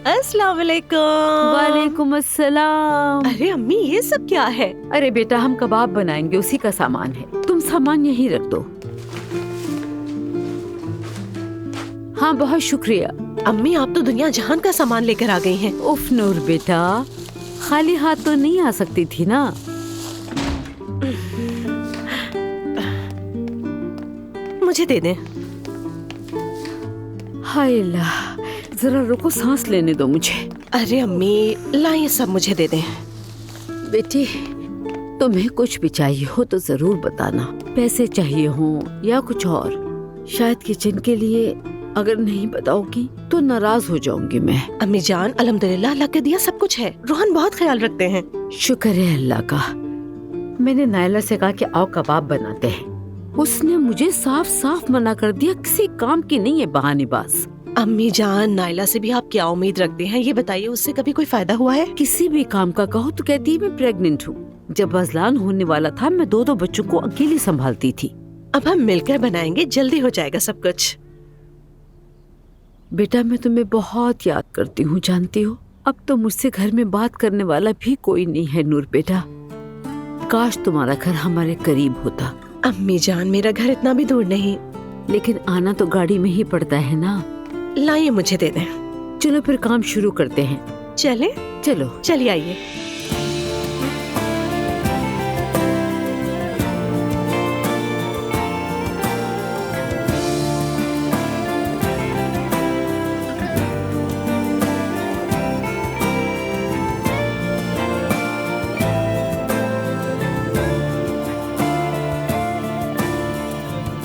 अस्सलाम वालेकुम। वालेकुम अस्सलाम। अरे अम्मी, ये सब क्या है? अरे बेटा, हम कबाब बनाएंगे, उसी का सामान है। तुम सामान यहीं रख दो। हाँ, बहुत शुक्रिया। अम्मी, आप तो दुनिया जहान का सामान लेकर आ गई हैं। उफ नूर बेटा, खाली हाथ तो नहीं आ सकती थी ना। मुझे दे दें। हाय अल्लाह, जरा रुको, सांस लेने दो मुझे। अरे अम्मी, लाइए, ये सब मुझे दे दें। बेटी, तुम्हें कुछ भी चाहिए हो तो जरूर बताना। पैसे चाहिए हो या कुछ और। शायद किचन के लिए अगर नहीं बताओगी तो नाराज हो जाऊंगी मैं। अम्मी जान, अल्हम्दुलिल्लाह, अल्लाह के दिया सब कुछ है। रोहन बहुत ख्याल रखते हैं। शुक्र है अल्लाह का। मैंने नायला से कहा कि आओ कबाब बनाते हैं। उसने मुझे साफ साफ मना कर दिया, किसी काम की नहीं है बहानेबाज। अम्मी जान, नायला से भी आप क्या उम्मीद रखते हैं? ये बताइए, उससे कभी कोई फायदा हुआ है? किसी भी काम का कहो तो कहती है मैं प्रेग्नेंट हूँ। जब अजलान होने वाला था, मैं दो बच्चों को अकेली संभालती थी। अब हम मिलकर बनाएंगे, जल्दी हो जाएगा सब कुछ। बेटा, मैं तुम्हें बहुत याद करती हूँ, जानती हो। अब तो मुझसे घर में बात करने वाला भी कोई नहीं है नूर बेटा। काश तुम्हारा घर हमारे करीब होता। अम्मी जान, मेरा घर इतना भी दूर नहीं। लेकिन आना तो गाड़ी में ही पड़ता है ना। लाइए, मुझे दे दें। चलो फिर काम शुरू करते हैं। चले? चलो। चलिए, आइए।